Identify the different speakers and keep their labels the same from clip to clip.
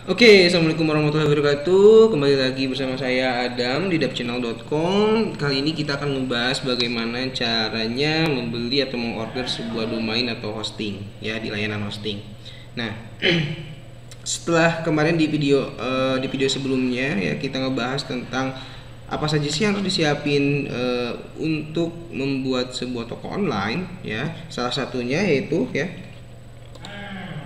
Speaker 1: Oke, assalamualaikum warahmatullahi wabarakatuh. Kembali lagi bersama saya Adam di dapchannel.com. Kali ini kita akan membahas bagaimana caranya membeli atau mengorder sebuah domain atau hosting ya di layanan hosting. Nah, setelah kemarin di video sebelumnya ya kita ngebahas tentang apa saja sih yang harus disiapin untuk membuat sebuah toko online ya. Salah satunya yaitu ya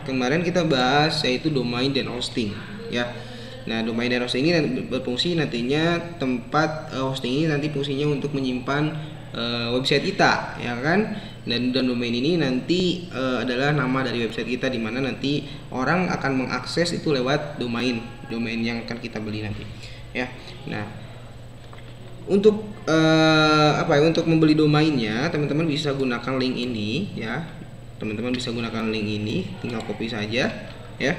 Speaker 1: kemarin kita bahas yaitu domain dan hosting ya. Nah, domain dan hosting ini berfungsi nantinya tempat hosting ini nanti fungsinya untuk menyimpan website kita ya kan. Dan domain ini nanti adalah nama dari website kita, di mana nanti orang akan mengakses itu lewat domain yang akan kita beli nanti ya. Nah, untuk untuk membeli domainnya teman-teman bisa gunakan link ini ya. Teman-teman bisa gunakan link ini, tinggal copy saja ya.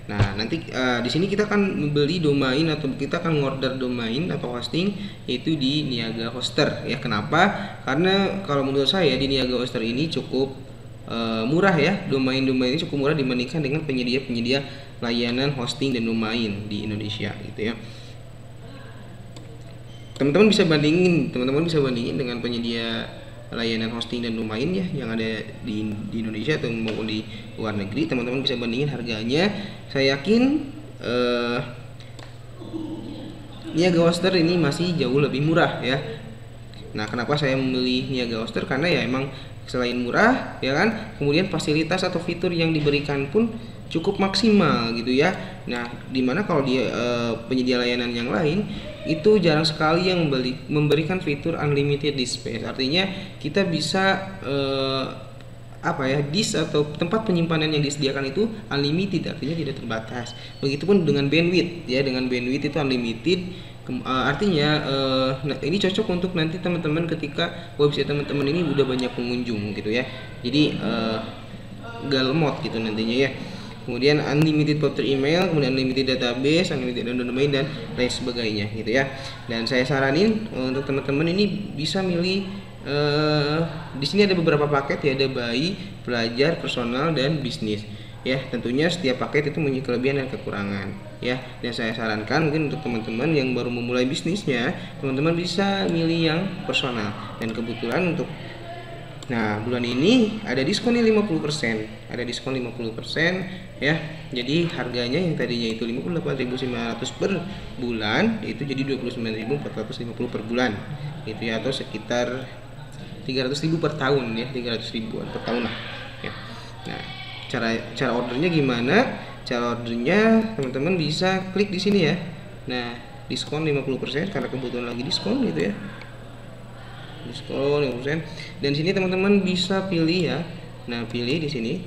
Speaker 1: Nah, nanti di sini kita akan membeli domain atau kita akan order domain atau hosting yaitu di Niaga Hoster ya. Kenapa? Karena kalau menurut saya di Niaga Hoster ini cukup murah ya. Domain-domain ini cukup murah dibandingkan dengan penyedia-penyedia layanan hosting dan domain di Indonesia gitu ya. Teman-teman bisa bandingin dengan penyedia layanan hosting dan domain ya yang ada di Indonesia atau maupun di luar negeri. Teman-teman bisa bandingin harganya. Saya yakin Niaga Hoster ini masih jauh lebih murah ya. Nah, kenapa saya memilih Niaga Hoster? Karena ya emang selain murah ya kan, kemudian fasilitas atau fitur yang diberikan pun cukup maksimal gitu ya. Nah, dimana kalau dia penyedia layanan yang lain itu jarang sekali yang memberikan fitur unlimited disk space. Artinya kita bisa disk atau tempat penyimpanan yang disediakan itu unlimited, artinya tidak terbatas. Begitupun dengan bandwidth ya, dengan bandwidth itu unlimited. Artinya ini cocok untuk nanti teman-teman ketika website teman-teman ini udah banyak pengunjung gitu ya. Jadi gak lemot gitu nantinya ya. Kemudian unlimited voucher email, kemudian unlimited database, unlimited domain dan lain sebagainya gitu ya. Dan saya saranin untuk teman-teman ini bisa milih di sini ada beberapa paket ya, ada bayi, pelajar, personal dan bisnis. Ya, tentunya setiap paket itu mempunyai kelebihan dan kekurangan ya. Dan saya sarankan mungkin untuk teman-teman yang baru memulai bisnisnya, teman-teman bisa milih yang personal. Dan kebetulan untuk bulan ini ada diskon nih 50%. Ada diskon 50% ya. Jadi harganya yang tadinya itu 58.900 per bulan itu jadi 29.450 per bulan. Gitu ya, atau sekitar 300.000 per tahun ya, 300.000-an per tahun lah ya. Nah, cara ordernya gimana? Cara ordernya teman-teman bisa klik di sini ya. Nah, diskon 50% karena kebetulan lagi diskon gitu ya. Diskon 50%. Dan sini teman-teman bisa pilih ya. Nah, pilih di sini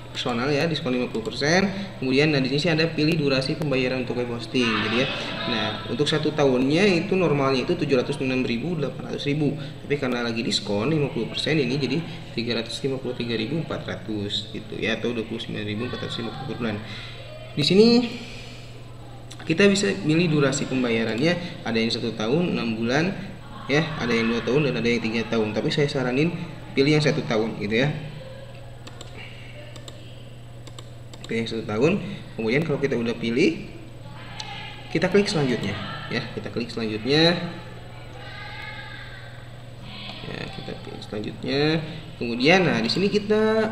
Speaker 1: personal ya, diskon 50%. Kemudian di sini ada pilih durasi pembayaran untuk web hosting jadi ya. Nah, untuk 1 tahunnya itu normalnya itu 706.000, 800.000. Tapi karena lagi diskon 50% ini jadi 353.400 gitu ya, atau 29.450 per bulan. Di sini kita bisa pilih durasi pembayarannya, ada yang 1 tahun, 6 bulan ya, ada yang 2 tahun dan ada yang 3 tahun. Tapi saya saranin pilih yang 1 tahun gitu ya. Pilih yang 1 tahun. Kemudian kalau kita udah pilih, kita klik selanjutnya ya. Kita klik selanjutnya ya, kita pilih selanjutnya. Kemudian di sini kita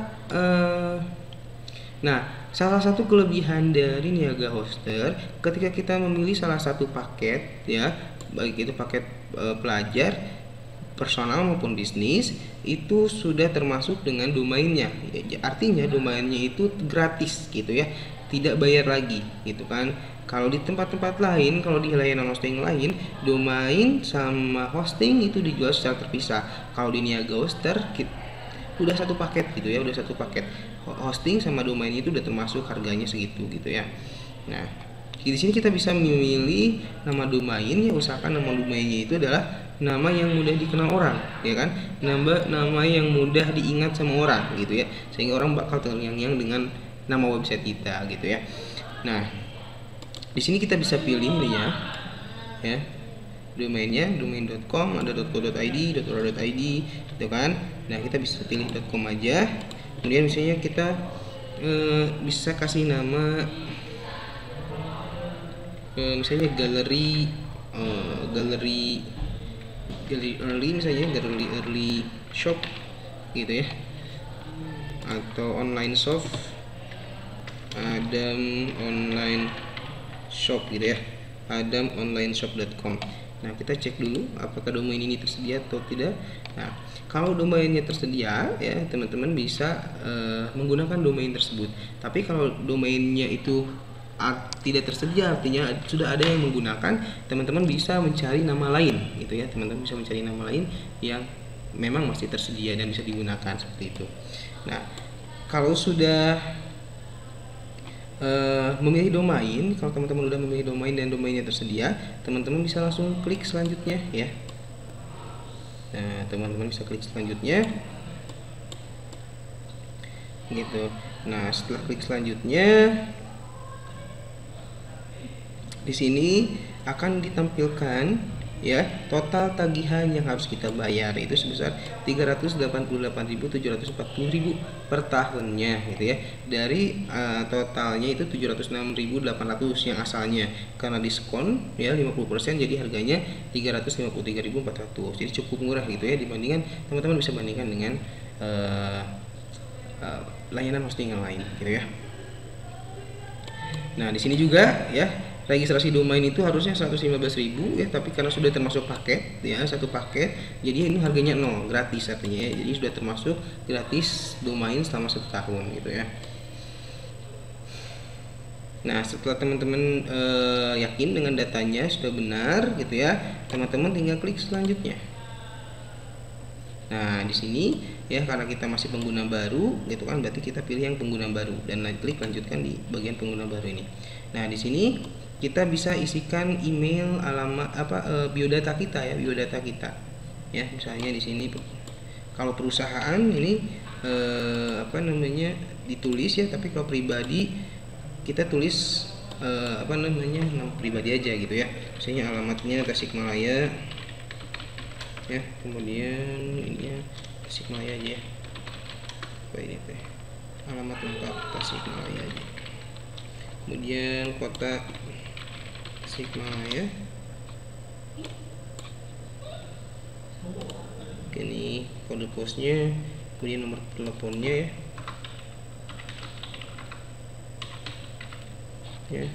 Speaker 1: salah satu kelebihan dari Niaga Hoster ketika kita memilih salah satu paket ya, baik itu paket pelajar, personal maupun bisnis, itu sudah termasuk dengan domainnya. Artinya domainnya itu gratis gitu ya, tidak bayar lagi gitu kan. Kalau di tempat-tempat lain, kalau di layanan hosting lain, domain sama hosting itu dijual secara terpisah. Kalau di Niaga Hoster udah satu paket gitu ya, udah satu paket hosting sama domain itu udah termasuk harganya segitu gitu ya. Nah, di sini kita bisa memilih nama domain ya, usahakan nama domainnya itu adalah nama yang mudah dikenal orang ya kan, nama yang mudah diingat sama orang gitu ya, sehingga orang bakal terngiang-ngiang dengan nama website kita gitu ya. Nah, di sini kita bisa pilih nih ya domainnya, domain.com, ada .co.id, .or.id gitu kan. Nah, kita bisa pilih .com aja. Kemudian misalnya kita bisa kasih nama misalnya galeri early, misalnya galeri early shop gitu ya, atau online shop, Adam online shop gitu ya, adamonlineshop.com. Nah, kita cek dulu apakah domain ini tersedia atau tidak. Nah, kalau domainnya tersedia ya, teman-teman bisa menggunakan domain tersebut. Tapi kalau domainnya itu tidak tersedia, artinya sudah ada yang menggunakan, teman-teman bisa mencari nama lain gitu ya. Teman-teman bisa mencari nama lain yang memang masih tersedia dan bisa digunakan seperti itu. Nah, kalau sudah memilih domain, kalau teman-teman udah memilih domain dan domainnya tersedia, teman-teman bisa langsung klik selanjutnya ya. Nah, teman-teman bisa klik selanjutnya gitu. Nah, setelah klik selanjutnya, di sini akan ditampilkan ya total tagihan yang harus kita bayar, itu sebesar 388.740.000 per tahunnya gitu ya. Dari totalnya itu 706.800 yang asalnya, karena diskon ya 50%, jadi harganya 353.400. Jadi cukup murah gitu ya, dibandingkan teman-teman bisa bandingkan dengan layanan hosting yang lain gitu ya. Nah, di sini juga ya, registrasi domain itu harusnya 115.000 ya, tapi karena sudah termasuk paket ya, satu paket, jadi ini harganya 0, gratis artinya ya. Jadi sudah termasuk gratis domain selama 1 tahun gitu ya. Nah, setelah teman-teman yakin dengan datanya sudah benar gitu ya, teman-teman tinggal klik selanjutnya. Nah, di sini ya, karena kita masih pengguna baru gitu kan, berarti kita pilih yang pengguna baru dan klik lanjutkan di bagian pengguna baru ini. Nah, di sini kita bisa isikan email, alamat biodata kita ya, biodata kita ya. Misalnya di sini kalau perusahaan ini ditulis ya, tapi kalau pribadi kita tulis nama pribadi aja gitu ya. Misalnya alamatnya Tasikmalaya ya, kemudian ini ya Tasikmalaya aja ya, ini teh alamat lengkap Tasikmalaya aja, kemudian kota Tasikmalaya. Oke, ini kode posnya, kemudian nomor teleponnya ya.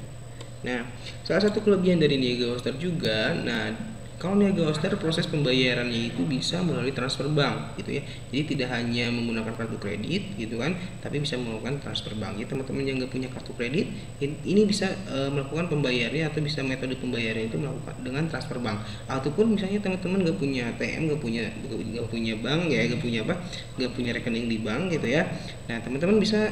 Speaker 1: Nah, salah satu kelebihan dari Niaga Hoster juga, nah kalau Niaga Hoster proses pembayarannya itu bisa melalui transfer bank gitu ya. Jadi tidak hanya menggunakan kartu kredit gitu kan, tapi bisa melakukan transfer bank. Jadi teman-teman yang nggak punya kartu kredit, ini bisa melakukan pembayarannya, atau bisa metode pembayarannya itu melakukan dengan transfer bank. Ataupun misalnya teman-teman nggak punya ATM, nggak punya bank ya, nggak punya rekening di bank gitu ya. Nah, teman-teman bisa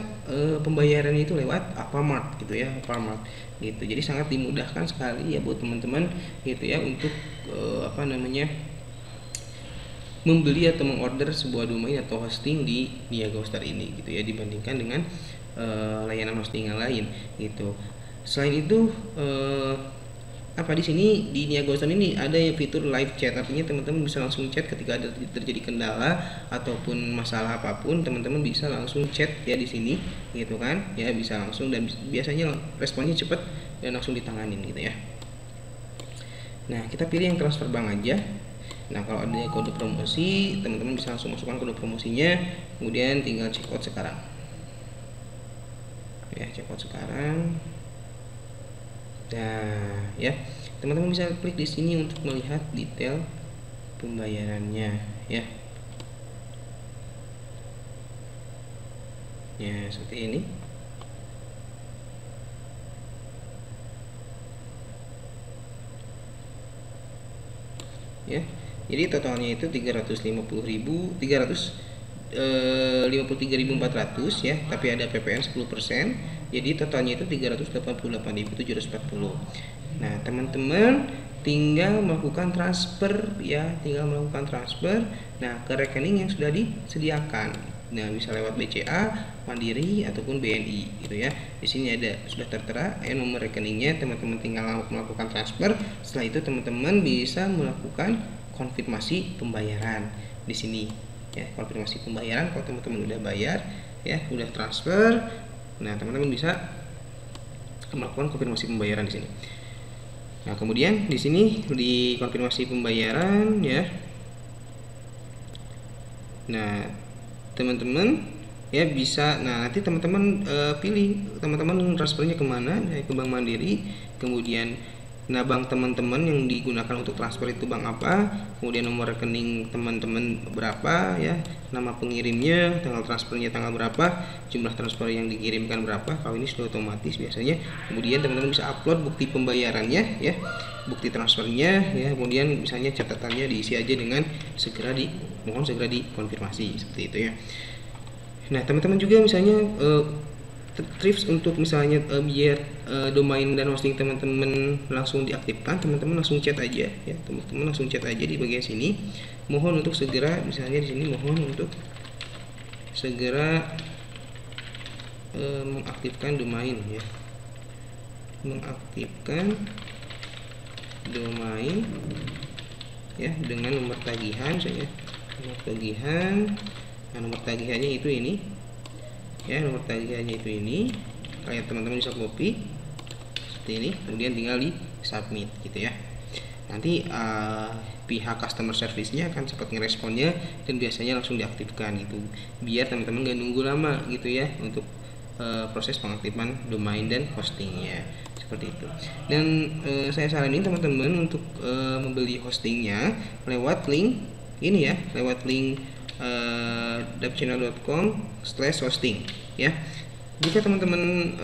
Speaker 1: pembayarannya itu lewat Alfamart gitu ya, Alfamart gitu. Jadi sangat dimudahkan sekali ya buat teman-teman gitu ya, untuk membeli atau mengorder sebuah domain atau hosting di Niaga Hoster ini gitu ya, dibandingkan dengan layanan hosting yang lain gitu. Selain itu di sini di Niaga Hoster ini ada yang fitur live chat, artinya teman-teman bisa langsung chat ketika ada terjadi kendala ataupun masalah apapun, teman-teman bisa langsung chat ya di sini gitu kan ya, bisa langsung, dan biasanya responnya cepat dan langsung ditanganin gitu ya. Nah, kita pilih yang transfer bank aja. Nah, kalau ada kode promosi, teman-teman bisa langsung masukkan kode promosinya, kemudian tinggal check out sekarang ya, check out sekarang. Nah ya, teman-teman bisa klik di sini untuk melihat detail pembayarannya ya. Ya, seperti ini. Ya, jadi totalnya itu 353.400 ya, tapi ada PPN 10%, jadi totalnya itu 388.740. Nah, teman-teman tinggal melakukan transfer ya, nah ke rekening yang sudah disediakan. Nah, bisa lewat BCA, Mandiri ataupun BNI gitu ya. Di sini ada sudah tertera nomor rekeningnya, teman-teman tinggal melakukan transfer. Setelah itu teman-teman bisa melakukan konfirmasi pembayaran di sini ya, konfirmasi pembayaran. Kalau teman-teman udah bayar ya, udah transfer, Nah, teman-teman bisa melakukan konfirmasi pembayaran di sini. Nah, kemudian di sini di konfirmasi pembayaran ya. Nah, teman-teman ya bisa, nah nanti teman-teman pilih teman-teman transfernya kemana, ya, ke Bank Mandiri, kemudian nah bank teman-teman yang digunakan untuk transfer itu bank apa, kemudian nomor rekening teman-teman berapa ya, nama pengirimnya, tanggal transfernya tanggal berapa, jumlah transfer yang dikirimkan berapa. Kalau ini sudah otomatis biasanya. Kemudian teman-teman bisa upload bukti pembayarannya ya, bukti transfernya ya, kemudian misalnya catatannya diisi aja dengan mohon segera dikonfirmasi, seperti itu ya. Nah, teman-teman juga misalnya tips untuk misalnya biar domain dan hosting teman-teman langsung diaktifkan, teman-teman langsung chat aja ya, teman-teman langsung chat aja di bagian sini. Mohon untuk segera, misalnya di sini mohon untuk segera mengaktifkan domain ya, mengaktifkan domain ya dengan nomor tagihan misalnya, nomor tagihan. Nah, nomor tagihannya itu ini ya, nomor tagihannya itu ini. Kayak teman-teman bisa copy seperti ini, kemudian tinggal di submit gitu ya. Nanti pihak customer service-nya akan cepat ngeresponnya dan biasanya langsung diaktifkan gitu, biar teman-teman gak nunggu lama gitu ya untuk proses pengaktifan domain dan hostingnya, seperti itu. Dan saya saranin teman-teman untuk membeli hostingnya lewat link ini ya, lewat link dapchannel.com/hosting ya. Jika teman-teman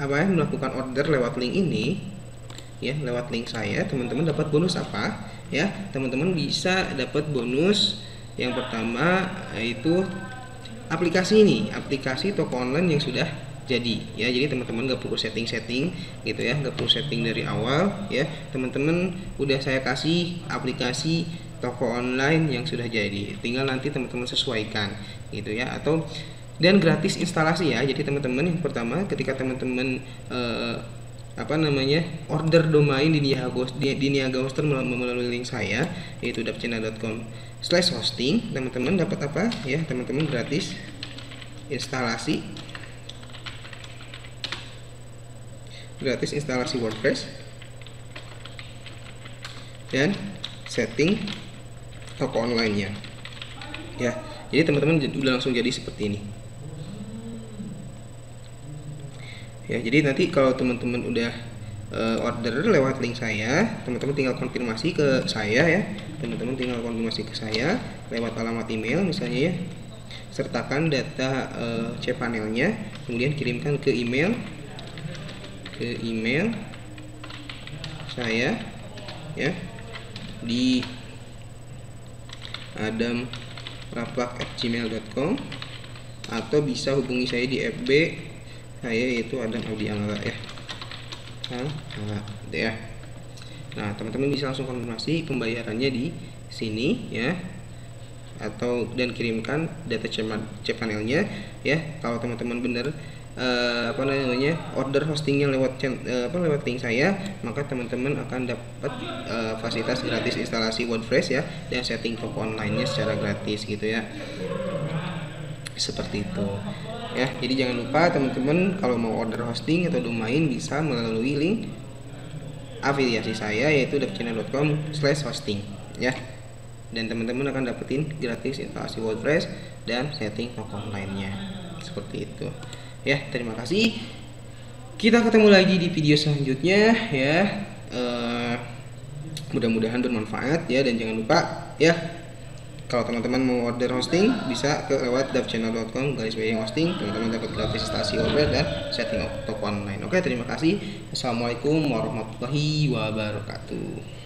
Speaker 1: melakukan order lewat link ini ya, lewat link saya, teman-teman dapat bonus apa ya? Teman-teman bisa dapat bonus yang pertama, yaitu aplikasi toko online yang sudah jadi ya. Jadi teman-teman gak perlu setting gitu ya, gak perlu setting dari awal ya. Teman-teman udah saya kasih aplikasi toko online yang sudah jadi, tinggal nanti teman-teman sesuaikan gitu ya, atau dan gratis instalasi ya. Jadi teman-teman yang pertama, ketika teman-teman order domain di Niaga Hoster melalui link saya, yaitu dapchannel.com/hosting, teman-teman dapat apa ya? Teman-teman gratis instalasi WordPress dan setting toko online-nya ya. Jadi teman-teman udah langsung jadi seperti ini ya. Jadi nanti kalau teman-teman udah order lewat link saya, teman-teman tinggal konfirmasi ke saya ya. Teman-teman tinggal konfirmasi ke saya lewat alamat email misalnya ya, sertakan data cPanel-nya, kemudian kirimkan ke email saya ya, di adamrapak@gmail.com, atau bisa hubungi saya di FB saya, yaitu Adam Aldi Angga ya. Ya. Nah, teman-teman bisa langsung konfirmasi pembayarannya di sini ya, dan kirimkan data cPanel-nya ya. Kalau teman-teman benar order hostingnya lewat link saya, maka teman-teman akan dapat fasilitas gratis instalasi WordPress ya, dan setting toko online-nya secara gratis gitu ya, seperti itu ya. Jadi jangan lupa teman-teman, kalau mau order hosting atau domain bisa melalui link afiliasi saya, yaitu dapchannel.com/hosting ya, dan teman-teman akan dapetin gratis instalasi WordPress dan setting toko online-nya, seperti itu ya. Terima kasih, kita ketemu lagi di video selanjutnya ya. Mudah-mudahan bermanfaat ya, dan jangan lupa ya, kalau teman-teman mau order hosting bisa lewat dapchannel.com/hosting, teman-teman dapat gratis instalasi WordPress dan setting toko online. Oke, terima kasih. Assalamualaikum warahmatullahi wabarakatuh.